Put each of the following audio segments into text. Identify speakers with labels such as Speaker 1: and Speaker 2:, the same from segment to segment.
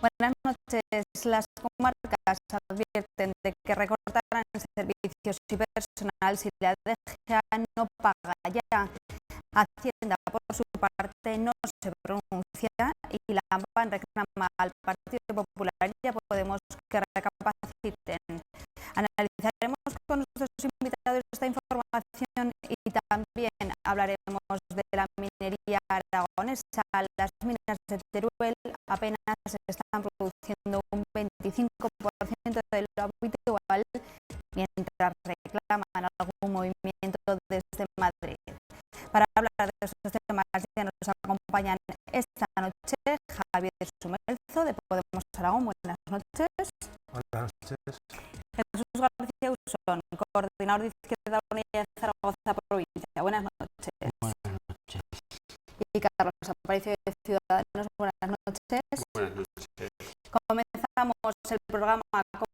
Speaker 1: Buenas noches. Las comarcas advierten de que recortarán servicios y personal si la DGA no paga ya. Hacienda, por su parte, no se pronuncia y la AMPA reclama al Partido Popular y a Podemos que recapaciten. Analizaremos con nuestros invitados esta información y también hablaremos de la minería aragonesa. Las minas de Teruel apenas están produciendo un 25% de lo habitual, mientras reclaman algún movimiento desde Madrid. Para hablar de estos temas ya nos acompañan esta noche Javier Sumelzo de Podemos Aragón. Buenas noches.
Speaker 2: Buenas noches.
Speaker 1: Jesús García Usón, coordinador de Izquierda Unida de Zaragoza Provincia. Buenas noches.
Speaker 2: Buenas noches.
Speaker 1: Y Carlos Aparicio de Ciudadanos. Buenas noches.
Speaker 2: Buenas noches.
Speaker 1: Comenzamos el programa,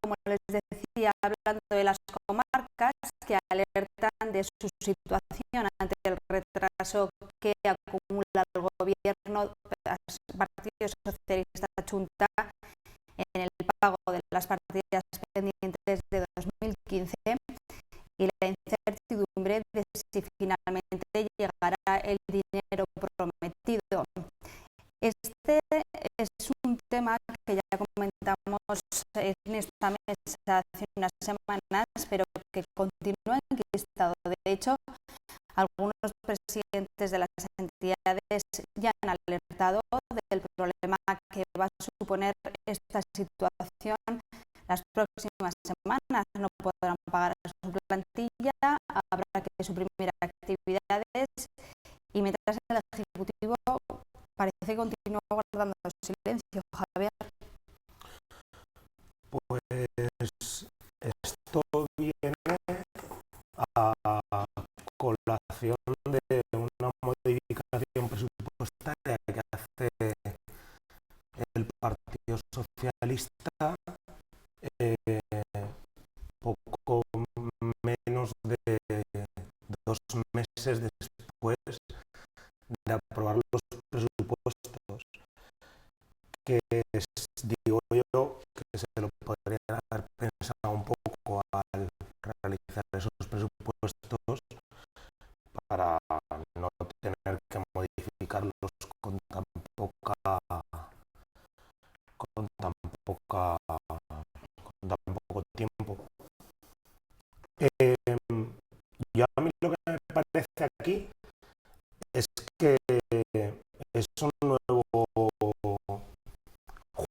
Speaker 1: como les decía, hablando de las comarcas que alertan de su situación ante el retraso que acumula el gobierno, el Partido Socialista Chunta, en el pago de las partidas pendientes de 2015 y la incertidumbre de si finalmente llegará el dinero prometido. Este es un tema que ya comentamos en esta mesa hace unas semanas, pero que continúa enquistado. De hecho, algunos presidentes de las entidades ya han alertado del problema que va a suponer esta situación. Las próximas semanas no podrán pagar a su plantilla, habrá que suprimir actividades y mientras el Ejecutivo parece que continúa guardando silencio. Javier.
Speaker 2: Pues esto viene a colación de una modificación presupuestaria que hace el Partido Socialista poco menos de 2 meses después de aprobar los presupuestos, que digo yo que se lo podrían haber pensado un poco al realizar esos presupuestos para no tener que modificarlos con tan poco tiempo. Yo a mí lo que me parece aquí es que es un nuevo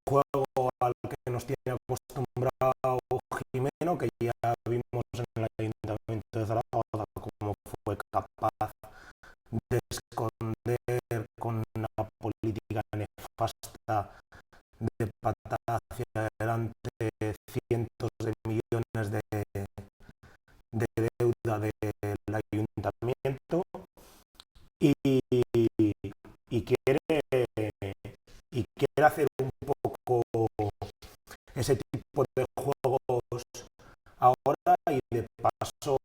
Speaker 2: juego al que nos tiene acostumbrado Jimeno, que ya vimos en el Ayuntamiento de Zaragoza cómo fue capaz de esconder con una política nefasta de patada hacia adelante cientos de millones de deuda del Ayuntamiento y quiere hacer un poco ese tipo de juegos ahora y de paso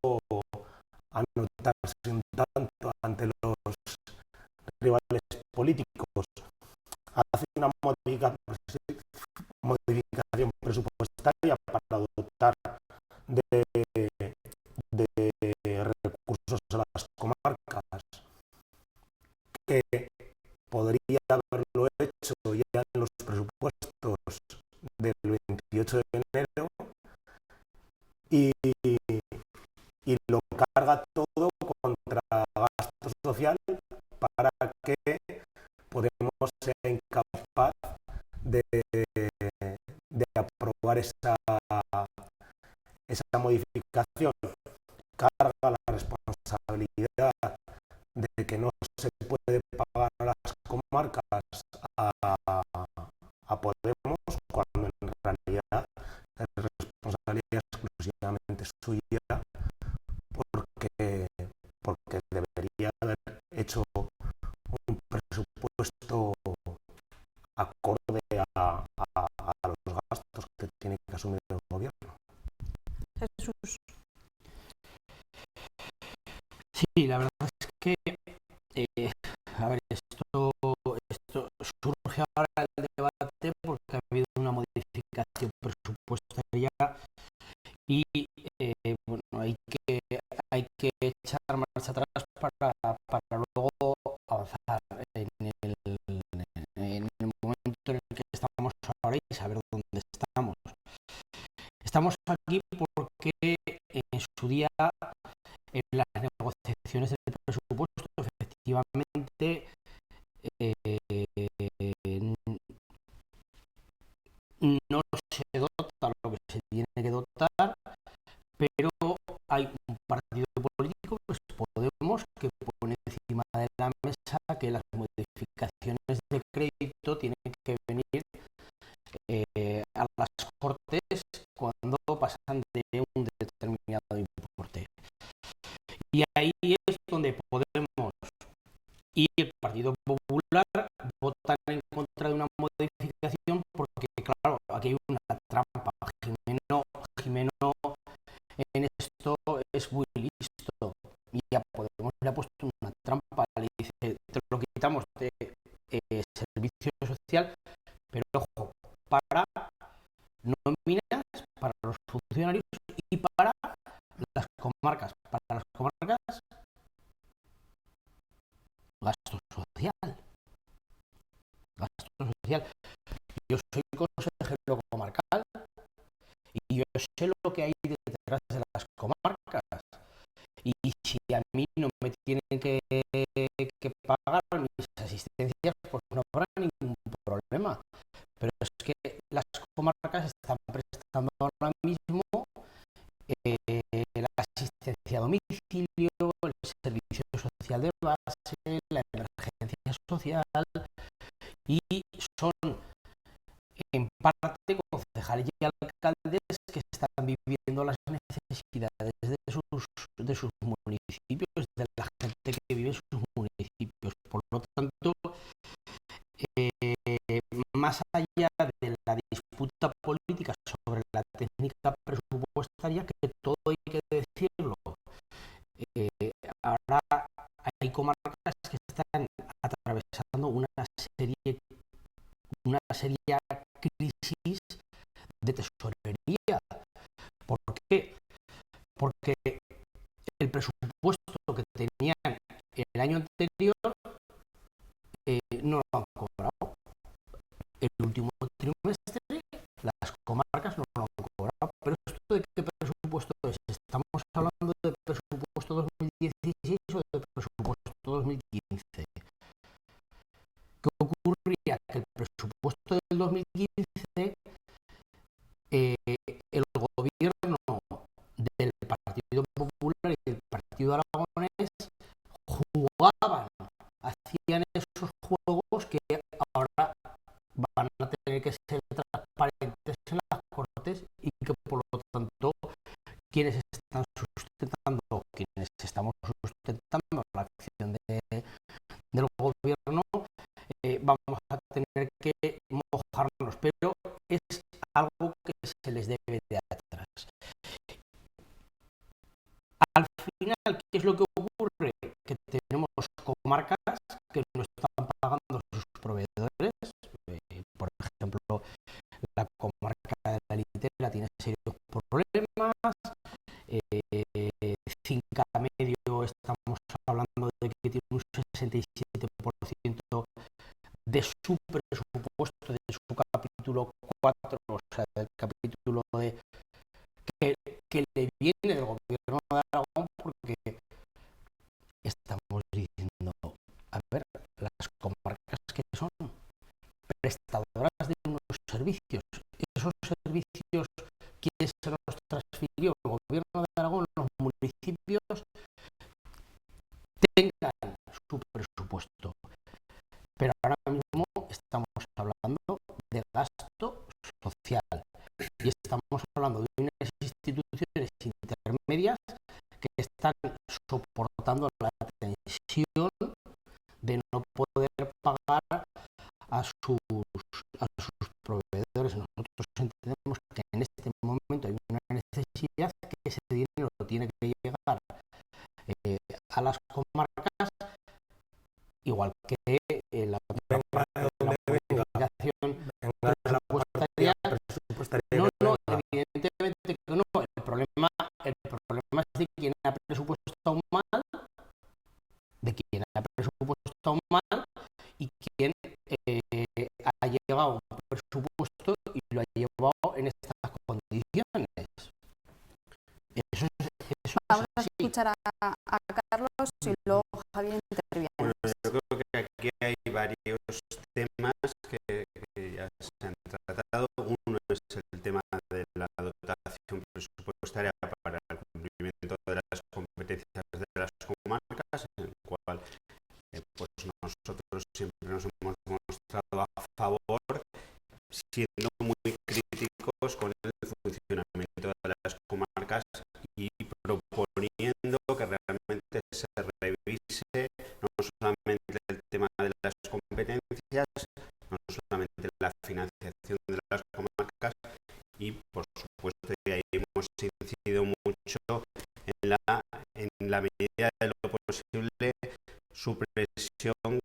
Speaker 2: anotarse un tanto ante los rivales políticos. Hace una modificación presupuestaria para dotar de recursos a las comarcas, que podría haberlo hecho ya en los presupuestos del 28 de enero y lo carga todo contra gasto social para que Podemos sea incapaz de aprobar esa modificación. Carga la responsabilidad de que no se puede pagar a las comarcas a Podemos, cuando en realidad es responsabilidad exclusivamente suya, porque debería haber hecho un presupuesto acorde a los gastos que tiene que asumir el gobierno.
Speaker 1: Jesús.
Speaker 3: Sí, la verdad es que a ver, esto surge ahora el debate porque ha habido que hay que echar marcha atrás para luego avanzar en el momento en el que estamos ahora y saber dónde estamos. Estamos aquí porque en su día, en las negociaciones del presupuesto, efectivamente, no se dota lo que se tiene que dotar, pero hay un partido político, que es Podemos, que pone encima de la mesa que las modificaciones de crédito tienen que venir a las Cortes cuando pasan de un determinado importe. Y ahí es donde Podemos y el Partido Popular votan en contra de una modificación porque, claro, aquí hay una trampa. Jimeno en esto es muy listo y a Podemos le ha puesto una trampa. Le dice, te lo quitamos de servicio social, pero ojo, para nóminas, para los funcionarios y para las comarcas. Para las comarcas, gasto social. Gasto social. Yo soy consejero comarcal y yo sé lo que hay detrás de las comarcas. Y si a mí no me tienen que pagar mis asistencias, pues no habrá ningún problema. Pero es que las comarcas están prestando ahora mismo la asistencia a domicilio, el servicio social de base, la emergencia social, y son en parte concejales y alcaldes que están viviendo las necesidades de sus municipios, de la gente que vive en sus municipios. Por lo tanto, más allá de la disputa política sobre la técnica presupuestaria, que todo hay que decirlo, ahora hay comarcas que están atravesando una seria crisis de tesorería. ¿Por qué? Porque el presupuesto que tenían el año anterior no lo han cobrado. El último trimestre las comarcas no lo han cobrado. Pero ¿esto de qué presupuesto es? ¿Estamos hablando de presupuesto 2016 o de presupuesto 2015? ¿Qué ocurría? Que el presupuesto del 2015 el gobierno del Partido Popular y del Partido Aragonés jugaban, hacían esos juegos que ahora van a tener que ser transparentes en las Cortes y que por lo tanto quienes están sustentando, quienes estamos sustentando la acción del gobierno, vamos a tener que mojarnos, pero es algo que se les debe de atrás. Al final, ¿qué es lo que ocurre? Que tenemos comarcas que no están pagando sus proveedores. Por ejemplo, la comarca de la Litera tiene serios problemas. Cinca Medio, estamos hablando de que tiene un 67% de su presupuesto, de su capítulo 4, o sea, del capítulo que le viene del gobierno de Aragón, porque estamos diciendo, a ver, las comarcas que son prestadoras de unos servicios, esos servicios, ¿quién se los transfirió? El gobierno de Aragón, los municipios tengan su presupuesto. Pero ahora mismo estamos hablando de gasto social y estamos hablando de unas instituciones intermedias que están soportando la tensión de no poder pagar a sus proveedores. Nosotros entendemos que en este momento hay una necesidad, que ese dinero tiene que llegar a las comarcas, igual que la modificación presupuestaria. No, evidentemente que no. El problema es de quién ha presupuestado mal, de quién ha presupuestado mal y quién ha llegado a un presupuesto y lo ha llevado en estas condiciones. Eso
Speaker 1: Vamos a
Speaker 3: es así.
Speaker 1: escuchar a Carlos y luego Javier interviene.
Speaker 4: Bueno, yo creo que aquí hay varios temas que ya se han tratado. Uno es el tema de la dotación presupuestaria para el cumplimiento de las competencias de las comarcas, en el cual pues nosotros siempre nos hemos mostrado a favor, siendo muy críticos con el funcionamiento de las comarcas y proponiendo que realmente se revise no solamente el tema de las competencias, no solamente la financiación de las comarcas y, por supuesto, y ahí hemos incidido mucho en la medida de lo posible, supresión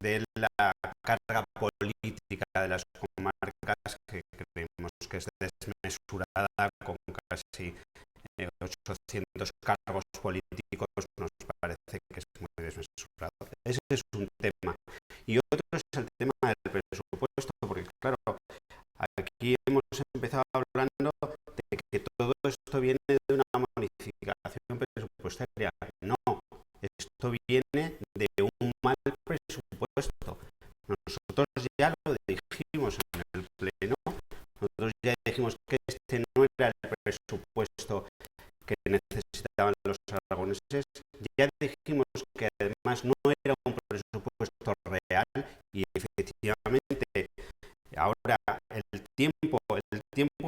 Speaker 4: de la carga política de las comarcas, que creemos que es desmesurada, con casi 800 cargos políticos. Nos parece que es muy desmesurado. Ese es un tema. Y otro es el tema del presupuesto, porque claro, aquí hemos empezado hablando de que todo esto viene de una modificación presupuestaria. No, esto viene de un mal presupuesto. Nosotros ya lo dijimos en el Pleno, nosotros ya dijimos que este no era el presupuesto que necesitaban los aragoneses, ya dijimos que además no era un presupuesto real y efectivamente ahora el tiempo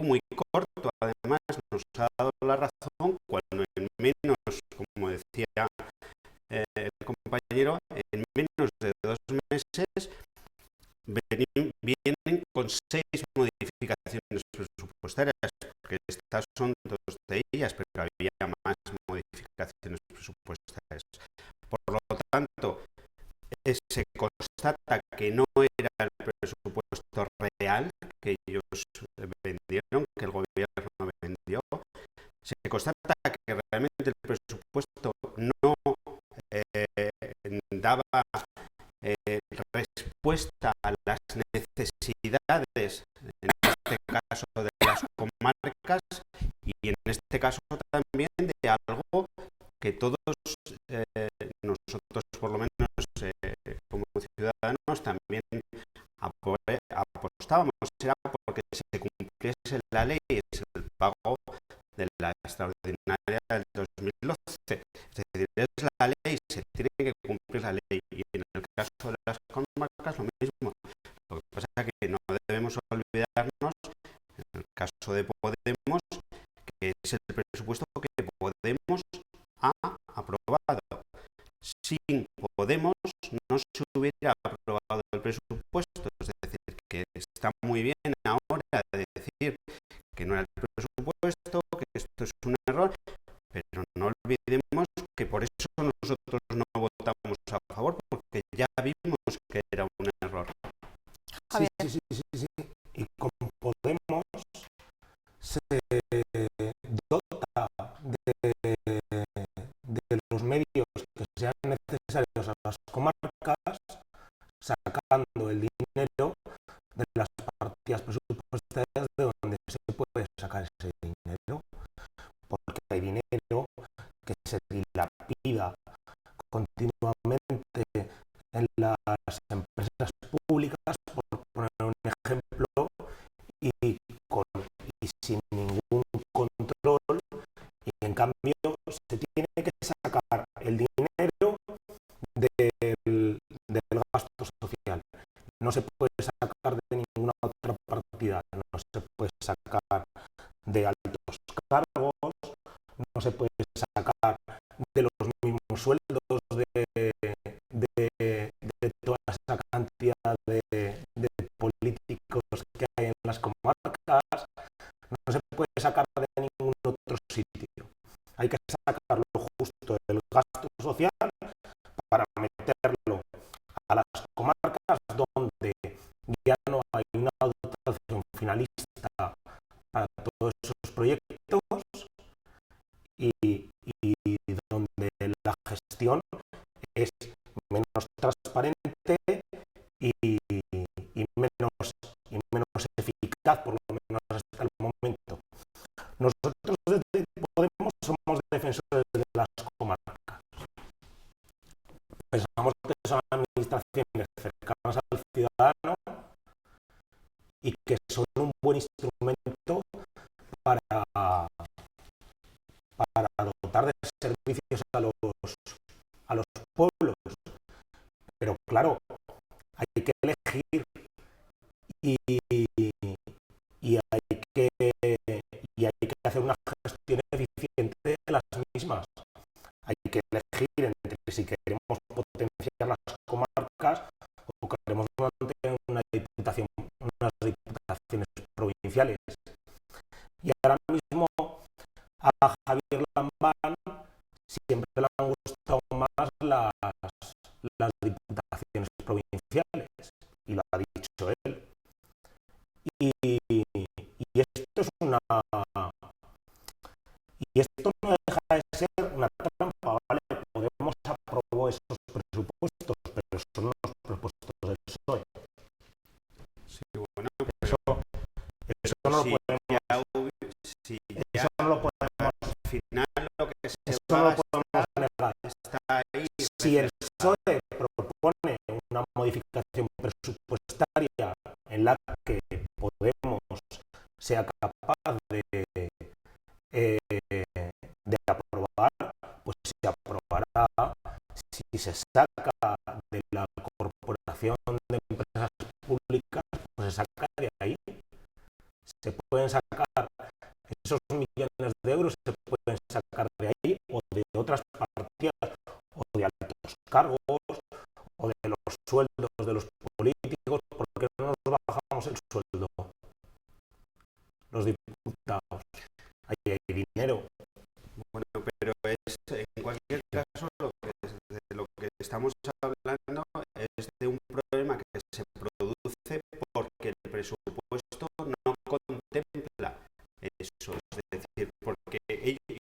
Speaker 4: muy corto además nos ha dado la razón, cuando en menos, como decía el compañero, en menos de 2 meses vienen con 6 modificaciones presupuestarias, porque estas son 2 de ellas, pero había más modificaciones presupuestarias. Por lo tanto, se constata que no era el presupuesto real que ellos vendieron, que el gobierno vendió. Se constata que realmente el presupuesto no daba respuesta a las necesidades, en este caso de las comarcas, y en este caso también de algo que todos nosotros, por lo menos como ciudadanos, también apostábamos, era porque se cumpliese la ley, es el pago de la extraordinaria del 2012. Es decir, es la ley, se tiene que cumplir la ley, y en el caso de las comarcas lo mismo. Lo que pasa es que no debemos olvidarnos, en el caso de Podemos, que es el presupuesto que Podemos ha aprobado. Sin Podemos no se hubiera aprobado el presupuesto, es decir, que está muy bien ahora de decir que no era el presupuesto, que esto es un error, pero no olvidemos que por eso nosotros no votamos a favor, porque ya vimos que era un error.
Speaker 2: Sí. Y con Podemos se dota de los medios que sean necesarios a las comarcas, sacando el dinero de las partidas presupuestarias de donde se puede sacar ese dinero, porque hay dinero que se dilapida continuamente en las empresas públicas, por poner un ejemplo, y sin ningún control, y en cambio se tiene que sacar el dinero del gasto social. No se puede sacar de ninguna otra partida, no se puede sacar de altos cargos, no se puede sacar de los mismos sueldos de toda esa cantidad de políticos que hay en las comarcas, no se puede sacar de ningún otro sitio. Hay que sacar lo justo del gasto social para meterlo a las comarcas, donde ya no hay una dotación finalista para todos esos proyectos, y gestión es menos transparente y menos eficaz, por lo menos hasta el momento. Nosotros desde Podemos somos defensores de las comarcas. Pensamos que son administraciones cercanas al ciudadano y que son un buen instrumento para dotar de servicios a los pueblos. Pero claro, hay que elegir y hay que hacer una gestión eficiente de las mismas. Hay que elegir entre si queremos potenciar las comarcas o queremos mantener unas diputaciones provinciales. Y ahora mismo a Javier Lambán siempre le han gustado más las diputaciones provinciales, y lo ha dicho él. Y esto no deja de ser una trampa, ¿vale? Podemos aprobó esos presupuestos, pero son los presupuestos del PSOE.
Speaker 4: Sí, bueno,
Speaker 2: Eso no lo podemos. Eso no lo podemos.
Speaker 4: Al final lo que se
Speaker 2: Eso
Speaker 4: va
Speaker 2: no lo
Speaker 4: a
Speaker 2: podemos negar.
Speaker 4: está ahí.
Speaker 2: Si el PSOE propone una modificación presupuestaria en la que Podemos sea capaz de aprobar, pues se aprobará. Si se saca de la Corporación de Empresas Públicas, pues se saca de ahí. Se pueden sacar esos millones de euros, se pueden sacar de ahí o de otras partidas, o de altos cargos, o de los sueldos de los políticos. ¿Por qué no nos bajamos el sueldo? Los diputados. Ahí hay dinero.
Speaker 4: Bueno, pero en cualquier caso de lo que estamos hablando es de un problema que se produce porque el presupuesto no contempla eso. Es decir, porque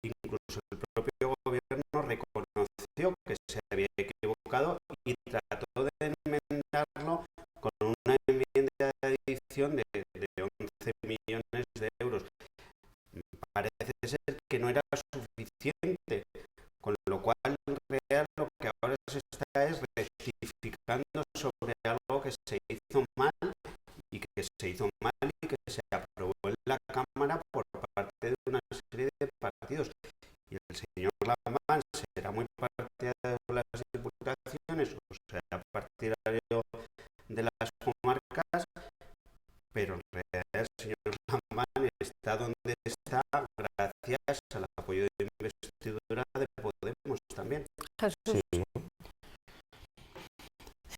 Speaker 4: incluso el propio gobierno reconoció que se había equivocado y trató de enmendarlo con una enmienda de adición de 11 millones de euros. Parece ser que no era suficiente, con lo cual en realidad lo que ahora se está es rectificando sobre algo que se hizo mal y que se aprobó en la Cámara por parte de una serie de partidos. Y el señor Lamán será muy partidario de las diputaciones, o sea, partidario de las comarcas, pero en realidad el señor Lamán está donde está gracias al apoyo de investidura de Podemos también.
Speaker 1: Jesús.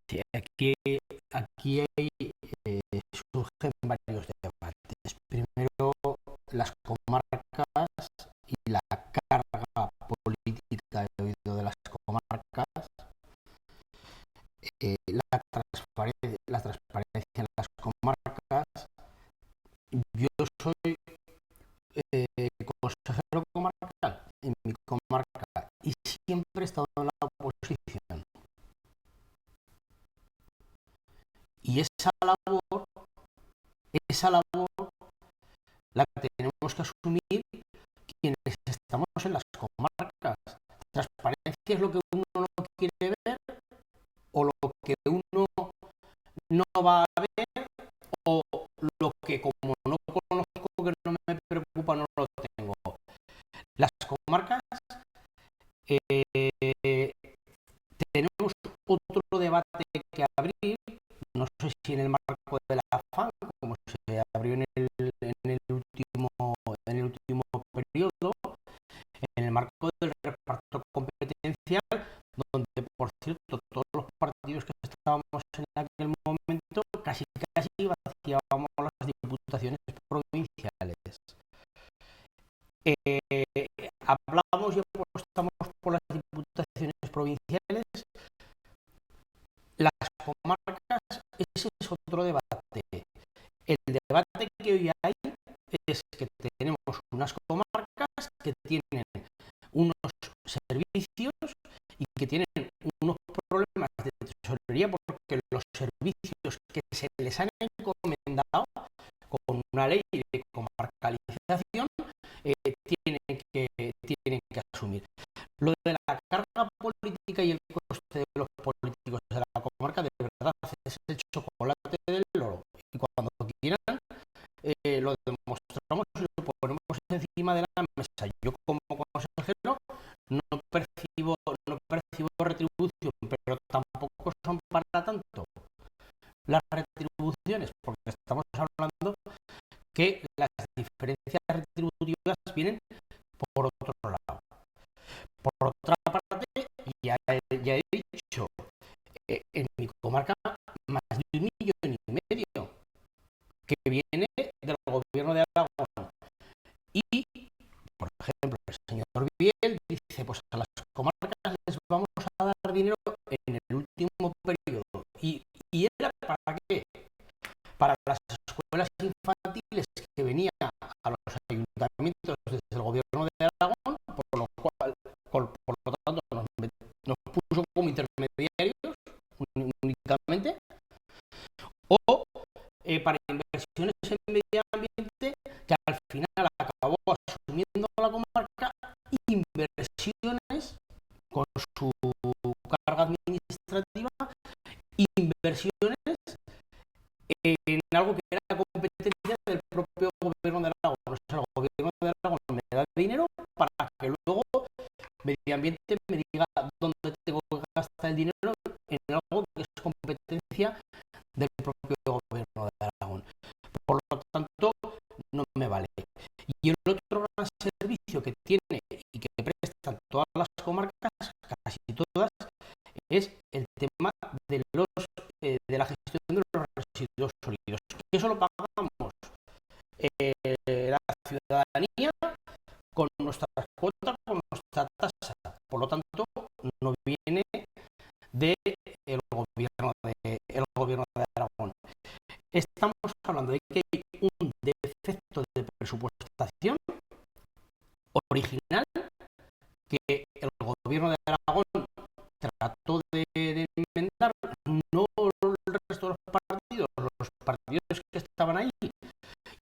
Speaker 3: Sí, aquí surgen varios debates. Primero, las comarcas y la carga política de oído de las comarcas, la transparencia en las comarcas. Yo soy consejero comarcal en mi comarca y siempre he estado en la oposición. Y esa labor la que tenemos que asumir quienes estamos en las comarcas. Transparencia es lo que uno no quiere ver o lo que uno no va a ver o lo que como no conozco, que no me preocupa, no lo tengo. Las comarcas tenemos otro debate que abrir, no sé si en el marco de la FAN, como se abrió en el último periodo, en el marco del reparto competencial, donde, por cierto, todos los partidos que estábamos en aquel momento casi vaciábamos las diputaciones provinciales. Hablamos y apostamos por las diputaciones provinciales. Las comarcas, ese es otro debate. El debate que hoy hay es que tenemos unas comarcas que tienen unos servicios y que servicios que se les han encomendado con una ley de comarcalización tienen que asumir. Lo de la carga política y el coste de los políticos de la comarca, de verdad, es el chocolate del loro. Y cuando quieran, lo demostramos y lo ponemos encima de la mesa. Yo, como consejero, no percibo retribución, pero tampoco son para tanto las retribuciones, porque estamos hablando que las diferencias retributivas vienen por otro lado. Por otra parte, ya he dicho, en mi comarca más de 1,5 millones que viene del gobierno de Aragón. Y, por ejemplo, el señor Biel dice, pues a las comarcas les vamos a dar dinero en el último periodo. ¿Y era para qué? Para las escuelas infantiles que venía a los ayuntamientos desde el gobierno de Aragón, por lo tanto nos puso como intermediarios únicamente, o para inversiones en medio ambiente, que al final acabó asumiendo la comarca inversiones con su carga administrativa, inversiones en algo que era competencia del propio gobierno de Aragón. O sea, el gobierno de Aragón me da dinero para que luego medio ambiente me diga dónde tengo que gastar el dinero en algo que es competencia del propio gobierno de Aragón. Por lo tanto, no me vale. Y el otro gran servicio que tiene y que prestan todas las comarcas, casi todas, es el tema de la gestión de los residuos sólidos. Eso lo pagamos la ciudadanía con nuestra cuota, con nuestra tasa. Por lo tanto, no viene del gobierno de Aragón. Estamos hablando de que hay un defecto de presupuestación original que el gobierno de Aragón trató de enmendar, no el resto de los partidos que estaban ahí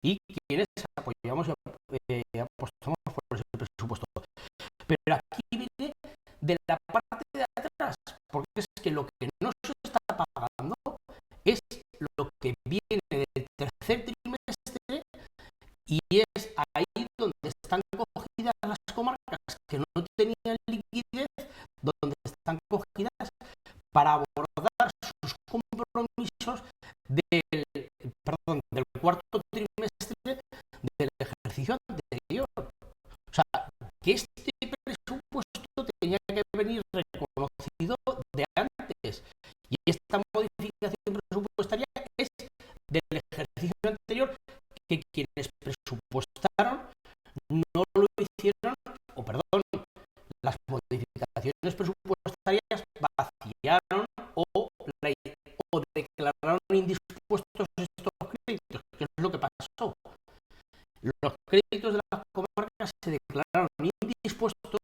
Speaker 3: y quienes apoyamos y apostamos por ese presupuesto. Pero aquí viene de la parte de atrás, porque es que lo que no se está pagando es lo que viene del tercer trimestre, y es ahí donde están cogidas las comarcas que no tenían liquidez, donde están cogidas para abordar sus compromisos del cuarto trimestre del ejercicio anterior. O sea, que este presupuesto tenía que venir reconocido de antes, y esta modificación presupuestaria es del ejercicio anterior, que quienes presupuestaron no lo hicieron, o perdón, las modificaciones presupuestarias vaciaron o declararon indispuestos estos créditos, que es lo que pasó. Los créditos de las comarcas se declararon indispuestos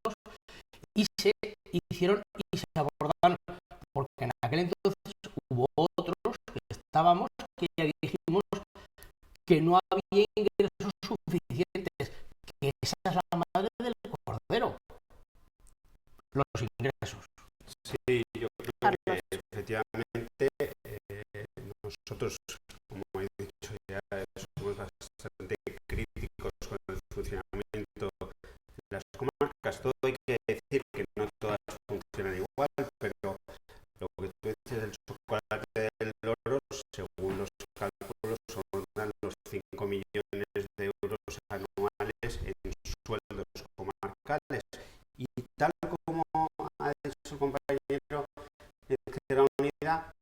Speaker 3: y se hicieron y se abordaron, porque en aquel entonces hubo otros que estábamos que ya dijimos que no había ingresos suficientes, que esa es la madre del cordero, los ingresos.
Speaker 4: Sí, yo creo que efectivamente nosotros, como he dicho ya, somos bastante críticos con el funcionamiento de las comarcas. Todo hay que decir que no todas funcionan igual, pero lo que tú dices del chocolate del loro, según los cálculos, son los 5 millones de euros anuales en sueldos comarcales. Y tal como ha dicho el compañero de Izquierda Unida,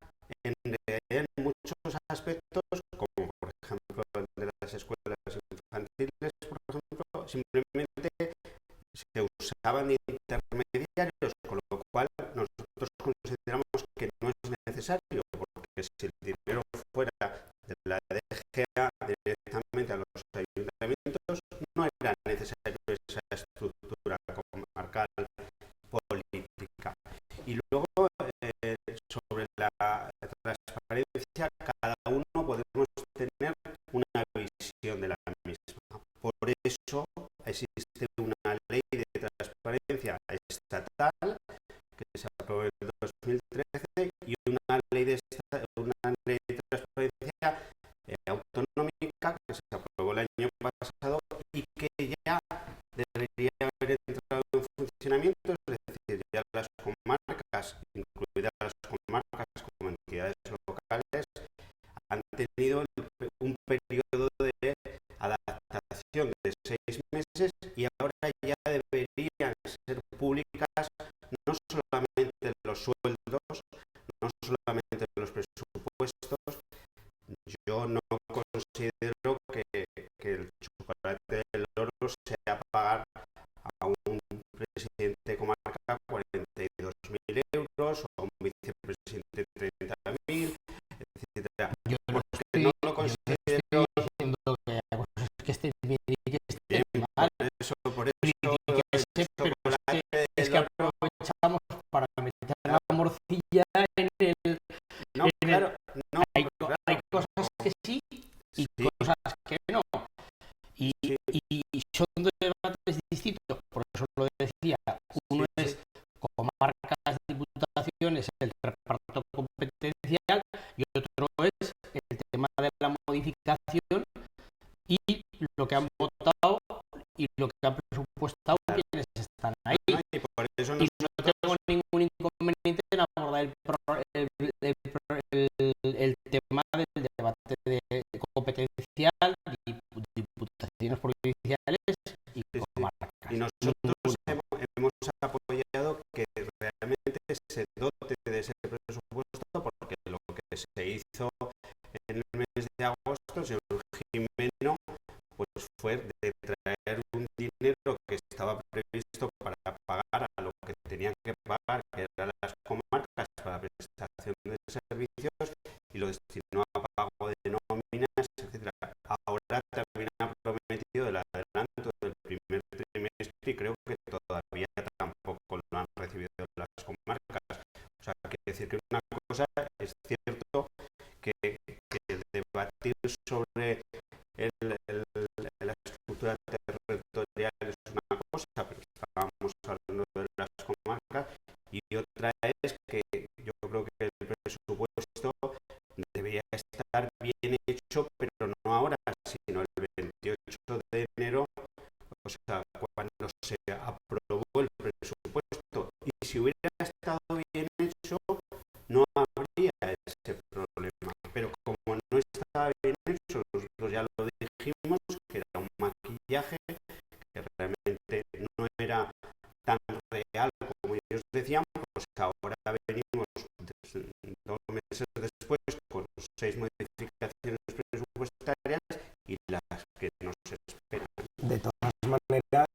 Speaker 4: en muchos aspectos, como por ejemplo el de las escuelas infantiles, por ejemplo, simplemente se usaban de intermediarios, con lo cual nosotros consideramos que no es necesario, porque si el dinero fuera de la DGA directamente a los ayuntamientos, no era necesario esa estructura comarcal política. Y luego, sobre la transparencia estatal que se aprobó en el 2013 y una ley de transparencia autonómica que se aprobó el año pasado y que ya debería haber entrado en funcionamiento, es decir, ya las comarcas, incluidas las comarcas como entidades locales, han tenido un periodo de adaptación de 6 meses y ahora ya deberían ser públicas no solamente los sueldos, no solamente los presupuestos. Yo no considero que el chocolate del oro sea pagar a un presidente de comarca 42.000 euros o a un vicepresidente 30.000, etcétera.
Speaker 3: Yo no
Speaker 4: Porque no lo considero
Speaker 3: diciendo que hay cosas que estén bien y que estén
Speaker 4: bien,
Speaker 3: mal.
Speaker 4: por eso
Speaker 3: Pero es que aprovechamos para meter la morcilla en el...
Speaker 4: no, claro, no,
Speaker 3: hay cosas que sí y
Speaker 4: sí,
Speaker 3: cosas que no. Y,
Speaker 4: sí,
Speaker 3: y son dos debates distintos, por eso lo decía. Uno
Speaker 4: sí,
Speaker 3: es comarcas, diputaciones, el reparto competencial, y otro es el tema de la modificación y lo que han votado y lo que han presupuestado quienes están ahí.
Speaker 4: ¿no? Y por eso
Speaker 3: Y no tengo ningún inconveniente en abordar el tema del debate de competencial, diputaciones provinciales y comarcas.
Speaker 4: y nosotros hemos apoyado que realmente se dote de ese presupuesto, porque lo que se hizo en el mes de agosto, el señor Jimeno, pues fue de traer un dinero que estaba previsto para pagar a lo que tenían que pagar, que eran las comarcas para la prestación de servicios, y lo destinó a pago de nóminas, etcétera. Ahora también ha prometido el adelanto del primer trimestre y creo que todavía tampoco lo han recibido las comarcas. O sea, quiere decir que una cosa es cierto que debatir sobre la estructura territorial es una cosa, pero estábamos hablando de las comarcas, y otra es que yo creo que el presupuesto debería estar bien hecho, pero no ahora, sino el 28 de enero, o sea, cuando se aprobó el presupuesto. Y si hubiera estado bien hecho, no habría ese problema. Pero como no estaba bien hecho, nosotros ya lo dijimos, que era un maquillaje, que realmente no era tan real como ellos decían, pues ahora venimos 2 meses después con 6 modificaciones presupuestarias y las que nos esperan.
Speaker 2: De todas maneras,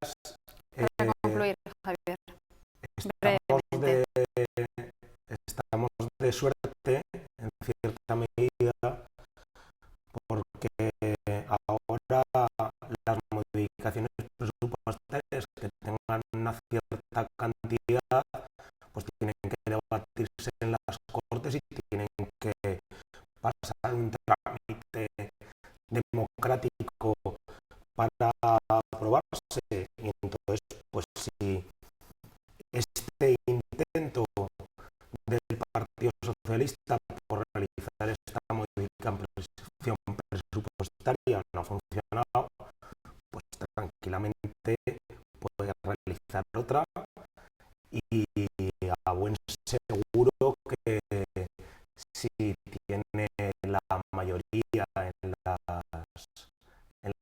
Speaker 1: Para concluir, Javier,
Speaker 2: estamos de suerte, en cierta medida, porque ahora las modificaciones presupuestarias que tengan una cierta cantidad, pues tienen que debatirse en las Cortes y tienen que pasar un trámite democrático para aprobarse. Y entonces, pues si este intento del Partido Socialista por realizar esta modificación presupuestaria no ha funcionado, pues tranquilamente puede realizar otra, y a buen seguro que si tiene la mayoría en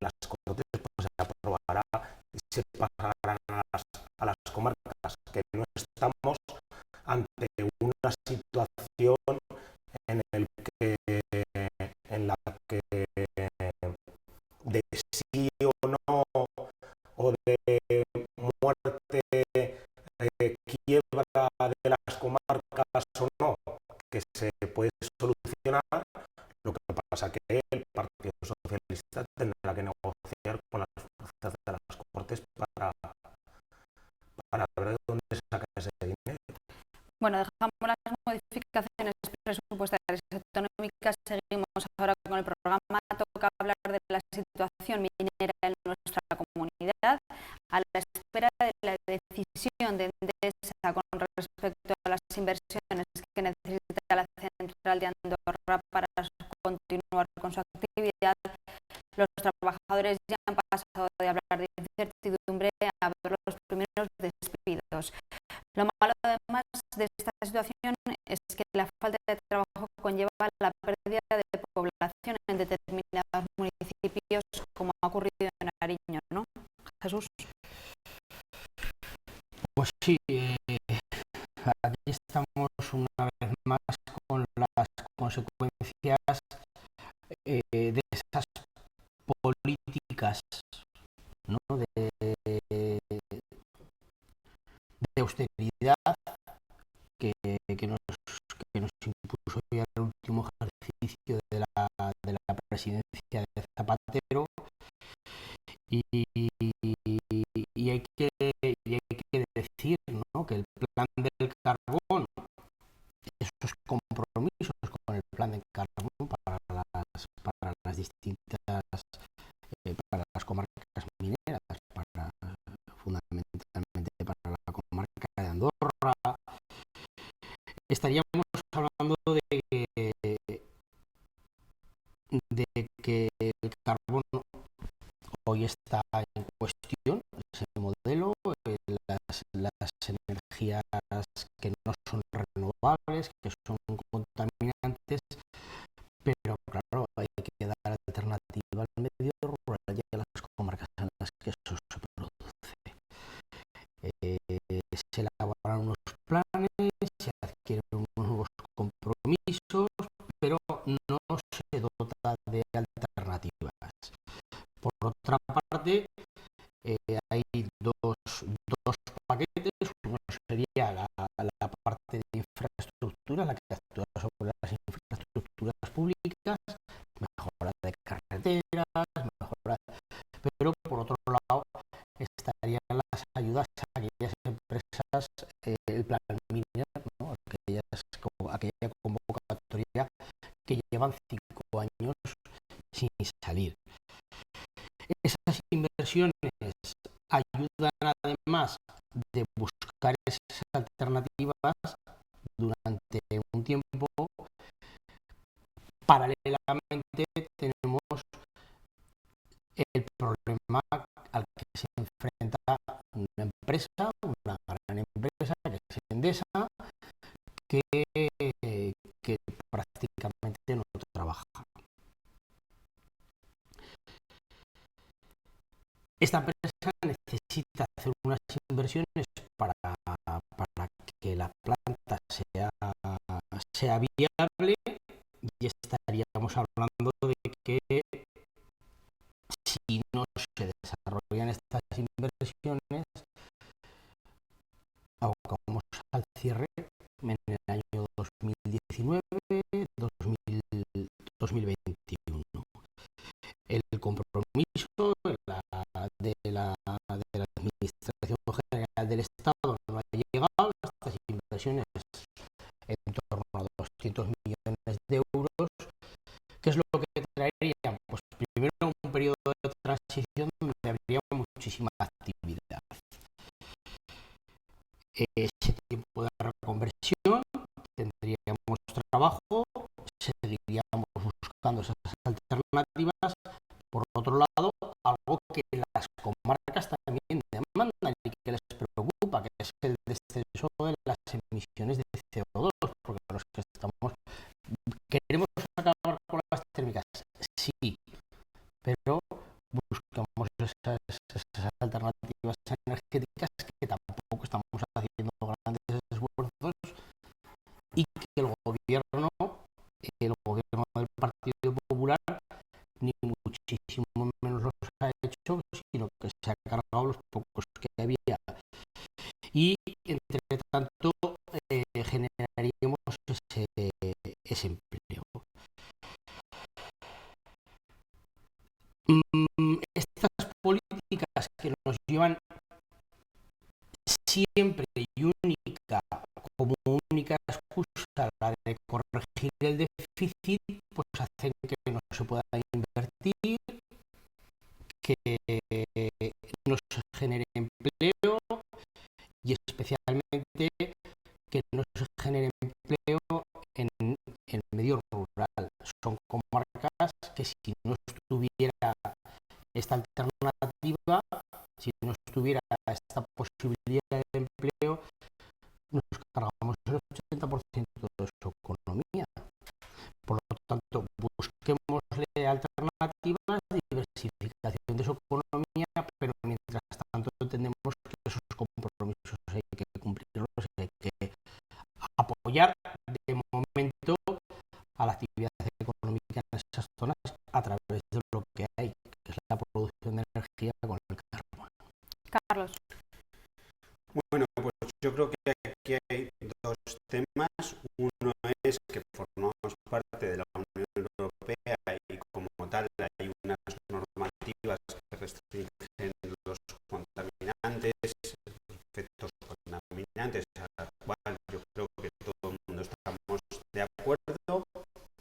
Speaker 2: las Cortes, pues se aprobará y se pasarán a las comarcas, que no estamos ante una situación en la que de sí o no, o de muerte, quiebra de las comarcas o no, que se puede solucionar. Lo que pasa que el Partido Socialista tendrá que negociar con las fuerzas de las Cortes para ver de dónde saca ese dinero.
Speaker 1: bueno, dejamos las modificaciones presupuestarias autonómicas, seguimos ahora con el programa. Toca hablar de la situación minera en nuestra comunidad, a la espera de la decisión de Endesa respecto a las inversiones que necesita la central de Andorra para continuar con su actividad, los trabajadores ya han pasado de hablar de incertidumbre a ver los primeros despidos. Lo malo, además, de esta situación es que la falta de trabajo conlleva la pérdida de población en determinados municipios, como ha ocurrido en Ariño, ¿no, Jesús?
Speaker 3: Pues sí, aquí estamos una vez más con las consecuencias de esas políticas, ¿no? de austeridad que nos impuso ya el último ejercicio de la presidencia de Zapatero, y hay que decir, ¿no?, que el plan del carbón, esos compromisos con el plan del carbón para las distintas, para las comarcas mineras, fundamentalmente para la comarca de Andorra, estaríamos hablando de que el carbón hoy está en cuestión, ese modelo, las energías que no son renovables, que son contaminantes, pero claro, hay que dar alternativa al medio rural y a las comarcas en las que eso se produce. Se elaboran unos planes, se adquieren unos nuevos compromisos, pero no se dota de alternativas. Por otra parte, hay dos paquetes. Uno sería la parte de infraestructura, la que actúa sobre las infraestructuras públicas, mejora de carreteras, pero por otro lado estarían las ayudas a aquellas empresas, el plan Miner, ¿no?, aquella convocatoria que llevan 5 años sin salir. Esas inversiones ayudan, además de buscar esas alternativas durante un tiempo. Paralelamente tenemos el problema al que se enfrenta una empresa, una gran empresa, que es Endesa, que prácticamente no trabaja. Esta empresa necesita hacer unas inversiones para que la planta sea viable, y estaríamos hablando de que si no se desarrollan estas inversiones, abocamos al cierre en el año 2019-2021. El compromiso de la Administración General del Estado no ha llegado. Estas inversiones en torno a 200 millones de euros, que es lo que traerían, pues primero un periodo de transición donde habría muchísima actividad. Ese tiempo de reconversión tendríamos trabajo, seguiríamos buscando esas alternativas. Por otro lado, algo que las comarcas también demandan y que les preocupa, que es el descenso de las emisiones de CO2, porque los que queremos acabar con las térmicas, sí, pero buscamos esas alternativas energéticas que tampoco estamos haciendo grandes esfuerzos, y que el gobierno del Partido Popular ni muchísimo menos los ha hecho, sino que se ha cargado los pocos que había. Y entre tanto generaríamos ese empleo. Estas políticas que nos llevan siempre y única, como única excusa, la de corregir el déficit, pues hacen que no se pueda invertir, que no se genere empleo, y especialmente que se genere empleo en el medio rural. Son comarcas que si no estuviera esta alternativa, si no estuviera esta posibilidad de empleo, nos cargamos el 80% de su economía. Por lo tanto, busquémosle alternativas, diversificación de su economía, pero mientras tanto entendemos que esos compromisos hay que cumplirlos, hay que apoyar de momento a la actividad económica en esas zonas a través de lo que hay, que es la producción de energía con el carbón.
Speaker 1: Carlos.
Speaker 4: Bueno, pues yo creo que aquí hay dos temas. Uno es que formamos parte de la Unión Europea y como tal hay unas normativas que restringen los contaminantes, los efectos contaminantes, a la cual yo creo que todo el mundo estamos de acuerdo.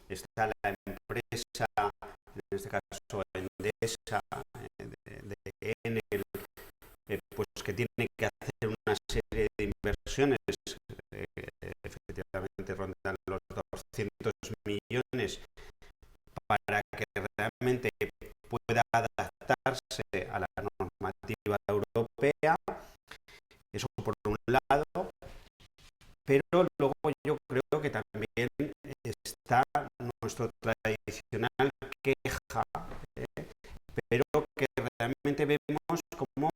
Speaker 4: Está la empresa, en este caso Endesa, de Enel, pues que tiene que hacer una serie de inversiones, efectivamente rondan los 200 millones, para que realmente pueda adaptarse a la normativa europea. Eso por un lado, pero luego yo creo que también está nuestro tradicional queja, pero que realmente vemos como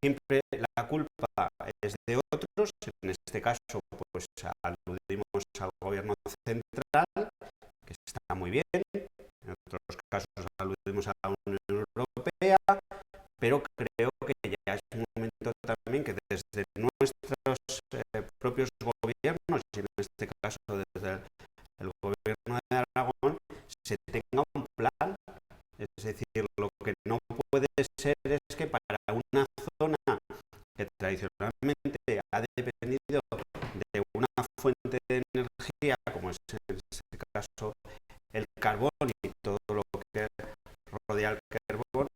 Speaker 4: siempre la culpa es de otros. En este caso, pues aludimos al gobierno central, que está muy bien. En otros casos aludimos a la Unión Europea, pero creo que ya es un momento también que desde nuestros propios gobiernos, y en este caso desde el gobierno de Aragón, se tenga un plan. Es decir, lo que no puede ser es que para una zona que tradicionalmente ha dependido de una fuente de energía, como es en este caso el carbón y todo lo que rodea al carbón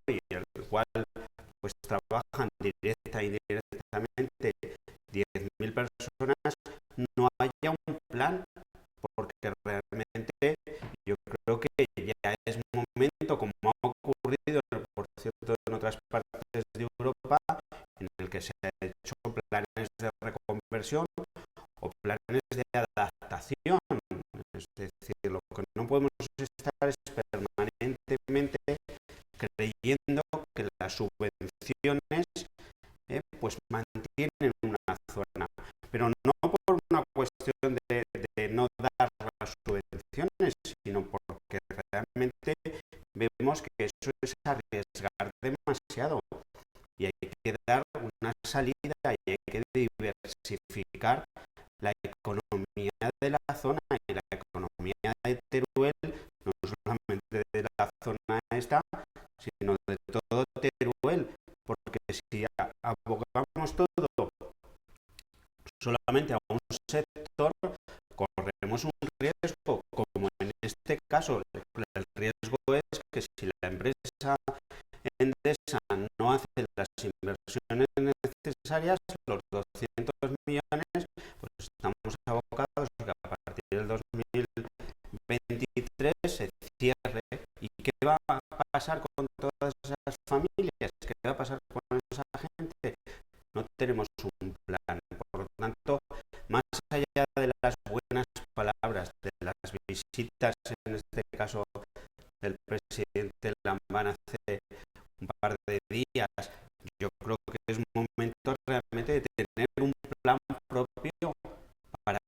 Speaker 4: y el cual pues trabajan directa e indirectamente 10.000 personas, no haya un plan, porque realmente yo creo que ya es momento, como ha ocurrido, por cierto, en otras partes de Europa, en el que se han hecho planes de reconversión o planes de adaptación. Es decir, lo que no podemos estar es permanentemente creyendo que las subvenciones pues mantienen una zona, pero no por una cuestión de no dar las subvenciones, sino porque realmente vemos que eso es arriesgar demasiado y hay que dar una salida y hay que diversificar la economía de la zona y la economía de Teruel, no solamente de la zona esta, sino de todo Teruel, porque si abogamos todo solamente a un sector, corremos un riesgo, como en este caso. El riesgo es que si la empresa Endesa no hace las inversiones necesarias, los 200 millones, pues estamos abocados a que a partir del 2023 se cierre. ¿Y qué va a pasar con todas esas familias? ¿Qué va a pasar con esa gente? No tenemos un plan. Por lo tanto, más allá de las buenas palabras, de las visitas, en este caso del presidente Lambán hace un par de días, yo creo que es momento realmente de tener un plan propio para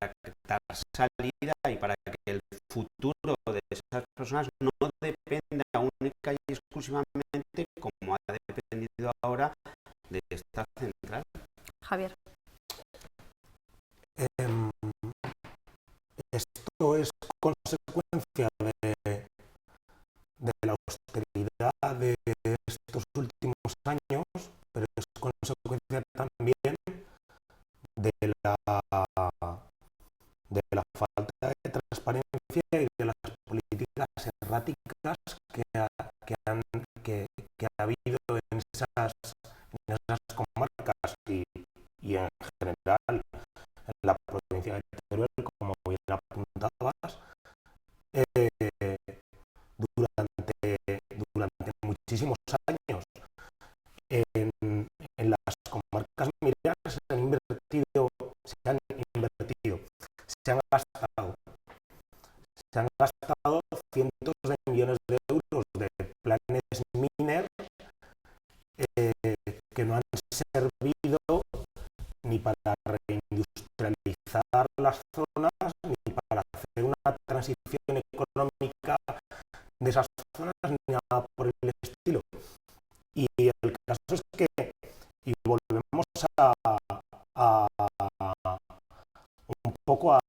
Speaker 4: dar salida y para que el futuro de esas personas no dependa única y exclusivamente, como ha dependido ahora, de esta central.
Speaker 1: Javier.
Speaker 2: Esto es consecuencia de la austeridad de estos últimos años, pero es consecuencia también de la falta de transparencia y de las políticas erráticas que ha habido en esas comarcas y en general en la provincia provincia de Teruel, como bien apuntabas, durante muchísimos años. En las comarcas mineras se han invertido, se han gastado cientos de millones de euros de planes Miner que no han servido ni para reindustrializar las zonas ni para hacer una transición económica de esas zonas ni nada por el estilo. Y el caso es que, y volvemos a un poco al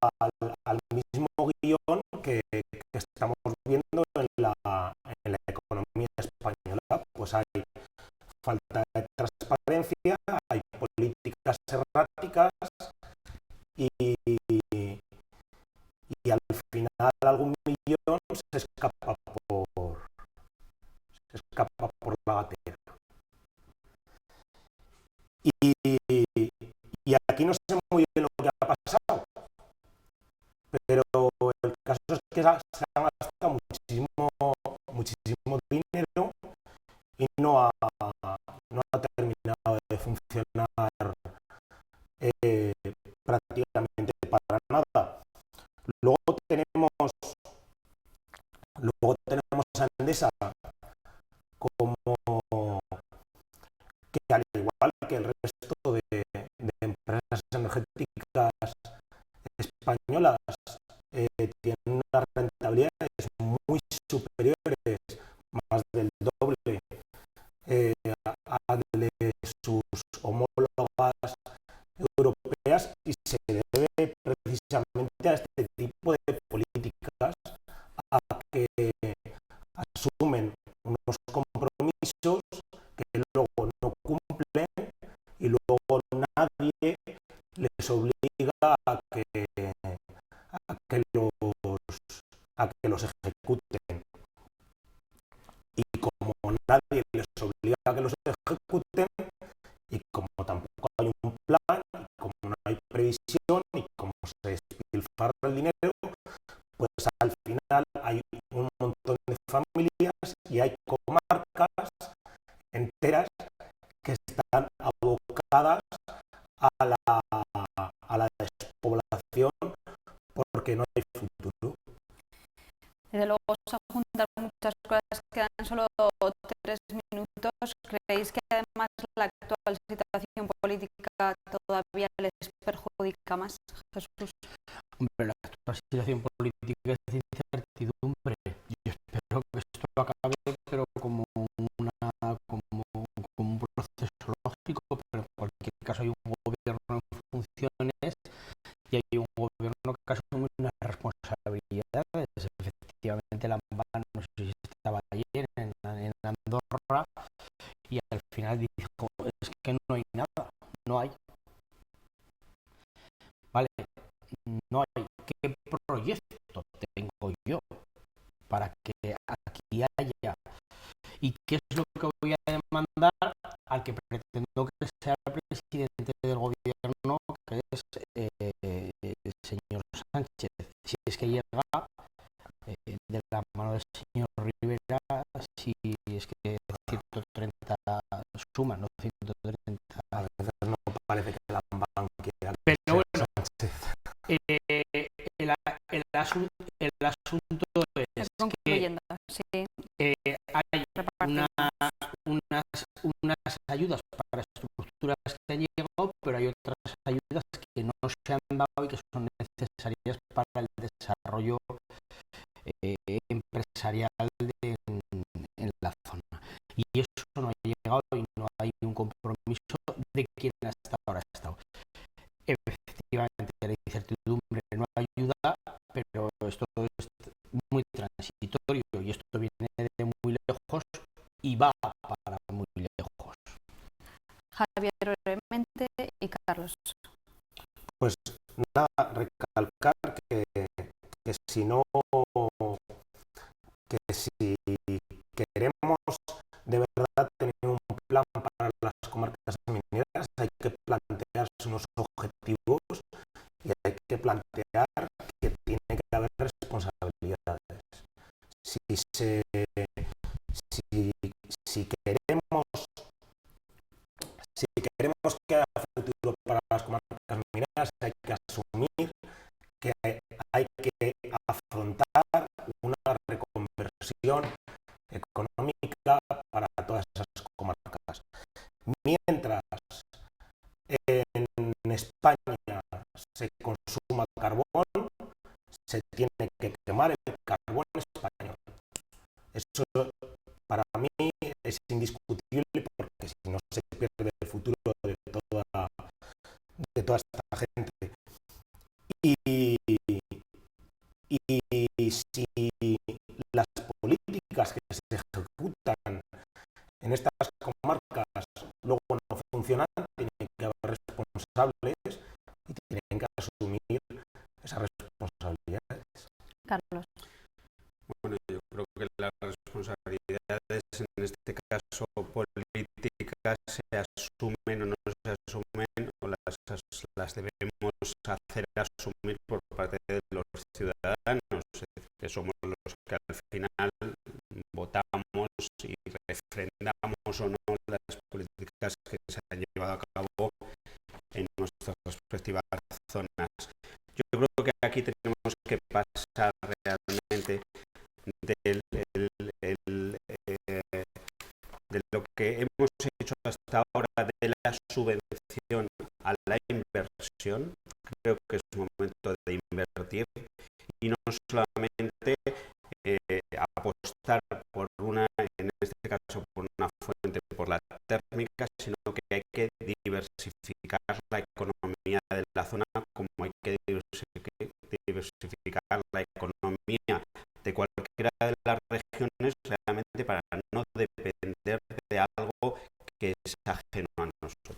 Speaker 2: mismo guión que estamos viendo en la economía española, pues hay falta de transparencia, hay políticas erráticas y al final algún millón se escapa por la gatera. Y aquí no sé muy bien lo que ha pasado, pero el caso es que se ha gastado muchísimo dinero y no ha terminado de funcionar prácticamente para nada. Luego tenemos a Endesa como que, al igual que el resto de empresas energéticas españolas, tienen unas rentabilidades muy superiores, más del doble a de sus homólogas europeas, y se debe precisamente a este tipo de políticas, a que asumen unos compromisos que luego no cumplen y luego nadie les obliga a que los ejecuten. Y como nadie les obliga a que los ejecuten, y como tampoco hay un plan, y como no hay previsión, y como se despilfarra el dinero, pues al final hay un montón de familias y hay comarcas enteras que están abocadas a la despoblación porque no hay futuro.
Speaker 1: Desde luego se juntan muchas cosas, quedan solo 3 minutos. ¿Creéis que además la actual situación política todavía les perjudica más, Jesús?
Speaker 3: Hombre, la actual situación política es de incertidumbre. Yo espero que esto acabe, pero como un proceso lógico, pero en cualquier caso hay un gobierno en funciones y hay un gobierno que asume unas responsabilidades. Efectivamente, Lambán, no sé si estaba ayer en Andorra, y al final dijo, es que no hay nada, no hay. Vale, no hay. ¿Qué proyecto tengo yo para que aquí haya? ¿Y qué es lo que voy a demandar al que pretendo que sea el presidente del gobierno, que es el señor Sánchez? Si es que llega de la mano del señor Rivera, si es que 130 suma, no 130.
Speaker 2: A veces no parece que la banque
Speaker 3: pero bueno, el asunto es que hay unas ayudas para estructuras que han llegado, pero hay otras ayudas que no se han dado y que son necesarias para el desarrollo empresarial en la zona. Y eso no ha llegado y no hay un compromiso de quien hasta ahora ha estado. Efectivamente, la incertidumbre no ayuda, pero esto es muy transitorio y esto viene de muy lejos y va para muy lejos.
Speaker 1: Javier, brevemente, y Carlos.
Speaker 2: Pues nada, recalcar que si queremos de verdad tener un plan para las comarcas mineras, hay que plantearse unos objetivos y hay que plantear que tiene que haber responsabilidades. Si queremos que haya futuro para las comarcas mineras, hay que asumir que hay que afrontar una reconversión económica para todas esas comarcas. Mientras en España se consuma carbón, se tiene que quemar el carbón español. Eso para mí es indiscutible, porque si no se pierde el futuro de toda esta gente. Y si las políticas que se ejecutan en estas comarcas luego no funcionan, tienen que haber responsables y tienen que asumir esas responsabilidades.
Speaker 1: Carlos.
Speaker 4: Bueno, yo creo que las responsabilidades, en este caso políticas, se asumen o no se asumen, o las debemos hacer asumir por parte de los ciudadanos, que somos los que al final votamos y refrendamos o no las políticas que se han llevado a cabo en nuestras respectivas zonas. Yo creo que aquí tenemos que pasar realmente de lo que hemos hecho hasta ahora, de la subvención a la inversión. Creo que es momento de invertir y no solamente apostar por una, en este caso por una fuente, por la térmica, sino que hay que diversificar la economía de la zona, como hay que diversificar la economía de cualquiera de las regiones, realmente para no depender de algo que es ajeno a nosotros.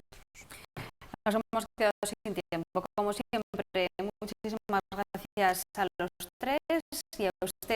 Speaker 1: Nos hemos quedado sin tiempo. Como siempre, muchísimas gracias a los tres y a usted.